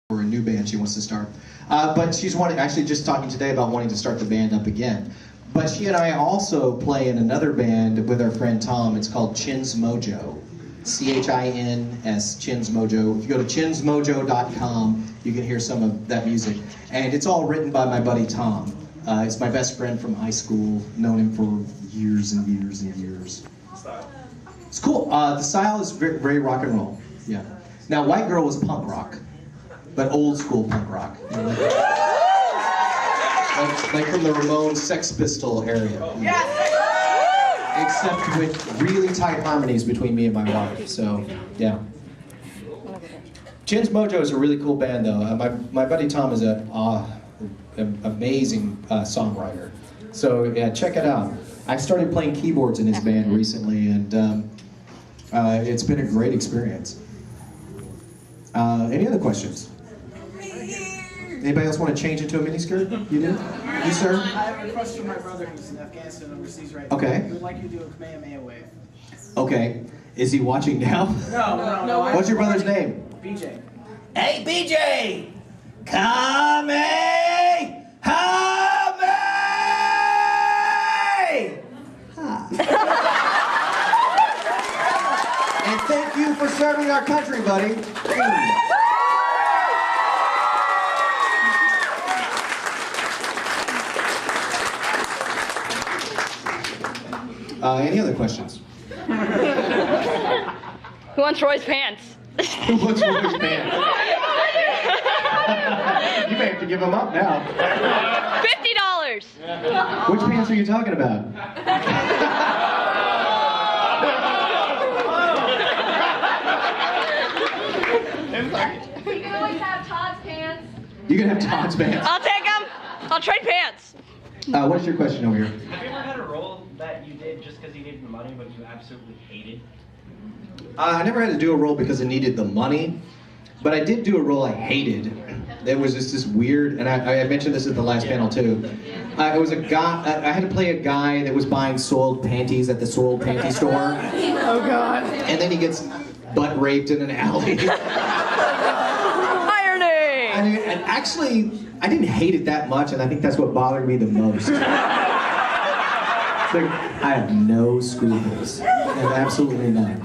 for a new band she wants to start. But she's actually just talking today about wanting to start the band up again. But she and I also play in another band with our friend Tom. It's called Chins Mojo. C-H-I-N-S, Chins Mojo. If you go to chinsmojo.com, you can hear some of that music. And it's all written by my buddy Tom. He's my best friend from high school. Known him for years and years and years. It's cool. The style is very, very rock and roll. Yeah. Now, White Girl was punk rock, but old school punk rock. You know, like from the Ramones Sex Pistol area. Yes. Except with really tight harmonies between me and my wife. So, yeah. Chins Mojo is a really cool band, though. My buddy Tom is an amazing songwriter. So, yeah, check it out. I started playing keyboards in his band recently, and it's been a great experience. Any other questions? Anybody else want to change into a miniskirt? You do? You, sir? I have a question for my brother who's in Afghanistan overseas right now. Okay. He would like you to do a Kamehameha wave. Okay. Is he watching now? No. What's your brother's name? BJ. Hey, BJ! Kamehameha! And thank you for serving our country, buddy. Any other questions? Who wants Roy's pants? Who wants Roy's pants? You may have to give them up now. $50. Which pants are you talking about? You can always have Todd's pants. You can have Todd's pants. I'll take them. I'll trade pants. What's your question over here? Have you ever had a role that you did just because you needed the money, but you absolutely hated? I never had to do a role because I needed the money, but I did do a role I hated. It was just this weird, and I mentioned this at the last panel too. It was a guy. I had to play a guy that was buying soiled panties at the soiled panty store. Oh God. And then he gets butt raped in an alley. Irony. And actually, I didn't hate it that much, and I think that's what bothered me the most. It's like, I have no scruples. I have absolutely none.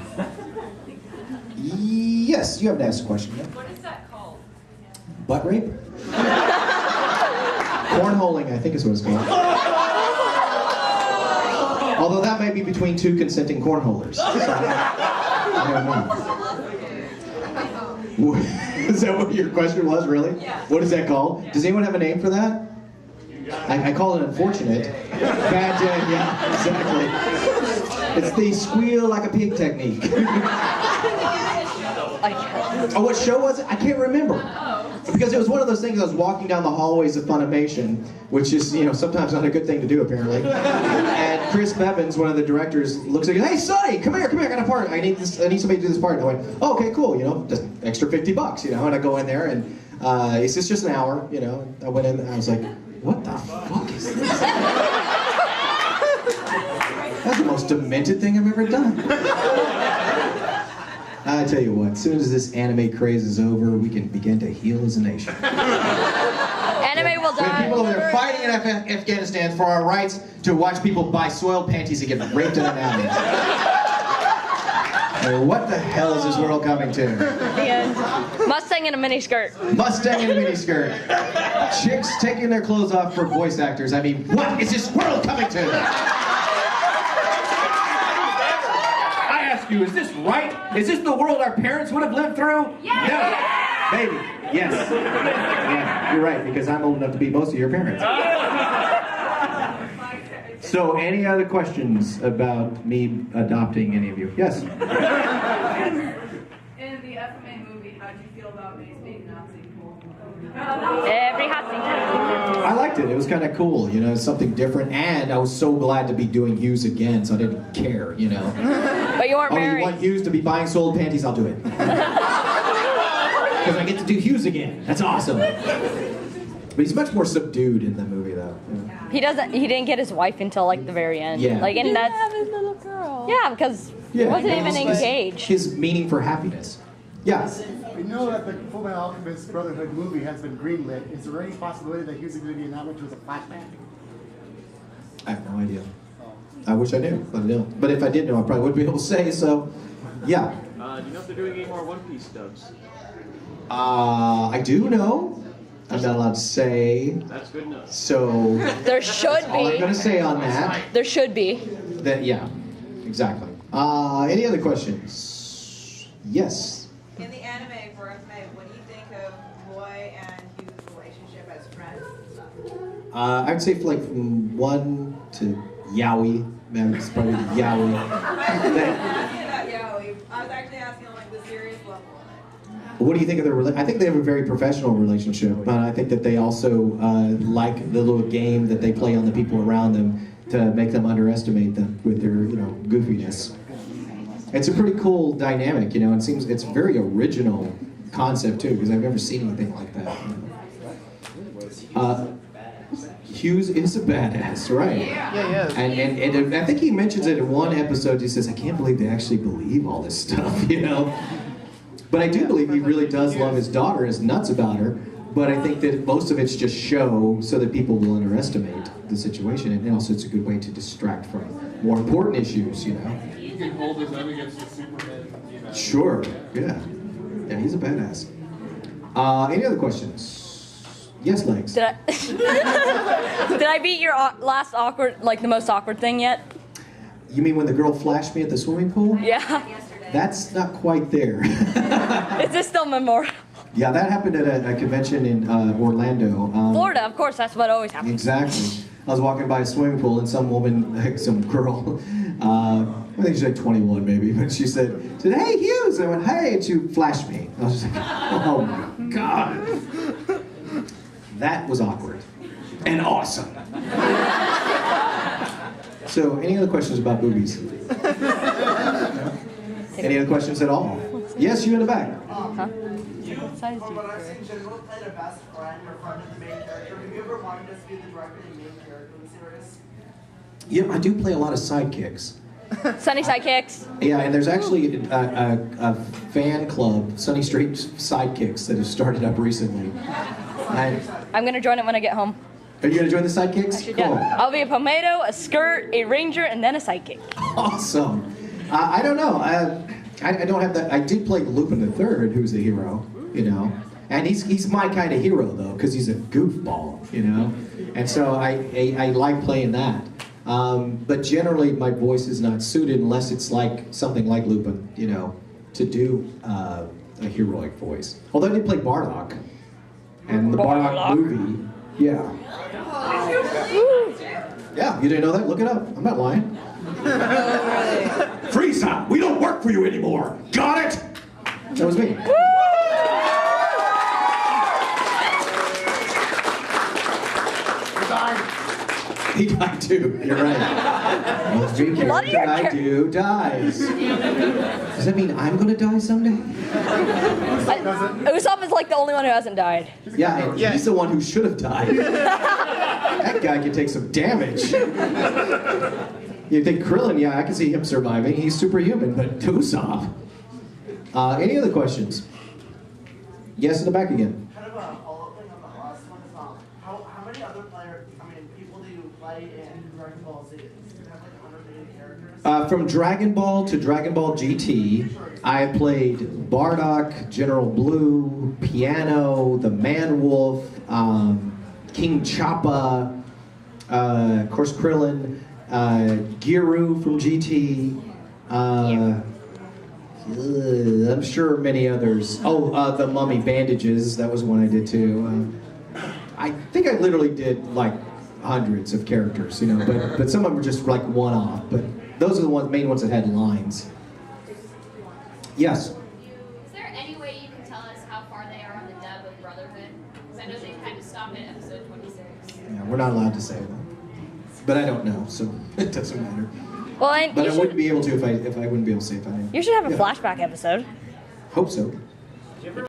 Yes, you have to ask a question. Yeah? What is that called? Butt rape? Cornholing, I think is what it's called. Although that might be between two consenting cornholers. So, I don't know. Is that what your question was, really? Yeah. What is that called? Does anyone have a name for that? I call it unfortunate. Bad day, yeah, exactly. It's the squeal like a pig technique. Oh, what show was it? I can't remember. Because it was one of those things I was walking down the hallways of Funimation, which is, sometimes not a good thing to do, apparently. And Chris Bevins, one of the directors, looks at me, hey, Sonny, come here, I got a part. I need somebody to do this part. And I went, oh, okay, cool, just extra $50, and I go in there, and he says, just an hour, I went in, and I was like, what the fuck is this? That's the most demented thing I've ever done. I tell you what, as soon as this anime craze is over, we can begin to heal as a nation. Anime will We have die. people over there fighting in Afghanistan for our rights to watch people buy soiled panties and get raped in an alley. What the hell is this world coming to? The end. Mustang in a miniskirt. Mustang in a miniskirt. Chicks taking their clothes off for voice actors. I mean, what is this world coming to? You, is this right? Is this the world our parents would have lived through? Yes. No. Maybe. Yes. Yeah, you're right, because I'm old enough to be most of your parents. So, any other questions about me adopting any of you? Yes? In the FMA movie, how did you feel about Maes being Nazi? Every hot scene. I liked it. It was kind of cool, something different. And I was so glad to be doing Hughes again, so I didn't care, But you weren't Oh, married. you want Hughes to be buying soiled panties? I'll do it. Because I get to do Hughes again. That's awesome. But he's much more subdued in the movie, though. He didn't get his wife until like the very end. Yeah. And that's have his little girl. yeah, because he wasn't even engaged. His meaning for happiness. Yeah. We know that the Fullmetal Alchemist Brotherhood movie has been greenlit. Is there any possibility that Hughes is going to be in that, which was a flashback? I have no idea. I wish I knew, but I don't. But if I did know, I probably wouldn't be able to say. So, yeah. Do you know if they're doing any more One Piece dubs? I do know. I'm not allowed to say. That's good enough. So There should all I'm be. going to say on that. There should be. That yeah, exactly. Any other questions? Yes. In the anime for FMA, what do you think of Roy and Hughes' relationship as friends? I'd say like from 1 to Yowie. Man, it's probably Yowie. I wasn't asking about Yaoi. I was actually asking on like the serious level of it. What do you think of their relationship? I think they have a very professional relationship, but I think that they also like the little game that they play on the people around them to make them underestimate them with their, goofiness. It's a pretty cool dynamic, It seems it's a very original concept too, because I've never seen anything like that. Hughes is a badass, right? Yeah. And I think he mentions it in one episode. He says, "I can't believe they actually believe all this stuff," But I do believe he really does love his daughter, is nuts about her. But I think that most of it's just show so that people will underestimate the situation, and also it's a good way to distract from more important issues, You can hold his own against the Superman, Sure, yeah. Yeah, he's a badass. Any other questions? Yes, Legs. Did I Did I beat your last awkward, like the most awkward thing yet? You mean when the girl flashed me at the swimming pool? Yeah. That's not quite there. Is this still memorial? Yeah, that happened at a convention in Orlando. Florida, of course, that's what always happens. Exactly. I was walking by a swimming pool and some woman, like some girl, I think she's like 21 maybe, but she said, "Hey Hughes," I went, "Hey," and she flashed me. I was just like, oh my God. That was awkward. And awesome. So, any other questions about boobies? Any other questions at all? Yes, you in the back. Huh? From what I've seen, General played a best friend or friend of the main character. Have you ever wanted to be the director and main character in the series? Yeah, I do play a lot of sidekicks. Sunny Sidekicks. Yeah, and there's actually a fan club, Sonny Strait Sidekicks, that has started up recently. And I'm gonna join it when I get home. are you gonna join the Sidekicks? Actually, yeah. I'll be a pomado, a skirt, a ranger, and then a sidekick. Awesome. I don't know. I don't have that. I did play Lupin III, who's the hero, and he's my kind of hero though, because he's a goofball, and so I like playing that. But generally, my voice is not suited unless it's like something like Lupin, to do a heroic voice. Although I did play Bardock, and the Bardock movie, yeah. Yeah, you didn't know that? Look it up. I'm not lying. Frieza, we don't work for you anymore. Got it? That was me. He died too. You're right. Every character I do dies. Does that mean I'm gonna die someday? Usopp is like the only one who hasn't died. Yeah, and he's the one who should have died. That guy can take some damage. You think Krillin? Yeah, I can see him surviving. He's superhuman, but Usopp. Any other questions? Yes, in the back again. Kind of a follow-up thing on the last one is how many other people do you play in Dragon Ball Z? Does it have like 100 million characters? From Dragon Ball to Dragon Ball GT, I have played Bardock, General Blue, Piano, the Man Wolf, King Choppa, of course Krillin, Giru from GT. I'm sure many others. Oh, the Mummy Bandages, that was one I did too. I think I literally did like hundreds of characters, but some of them were just like one-off. But those are the main ones that had lines. Yes? Is there any way you can tell us how far they are on the dub of Brotherhood? Because I know they kind of stopped at episode 26. Yeah, we're not allowed to say that. But I don't know, so it doesn't matter. Well, and But I wouldn't be able to if I wouldn't be able to say if I knew. you should have a Yeah. flashback episode. Hope so.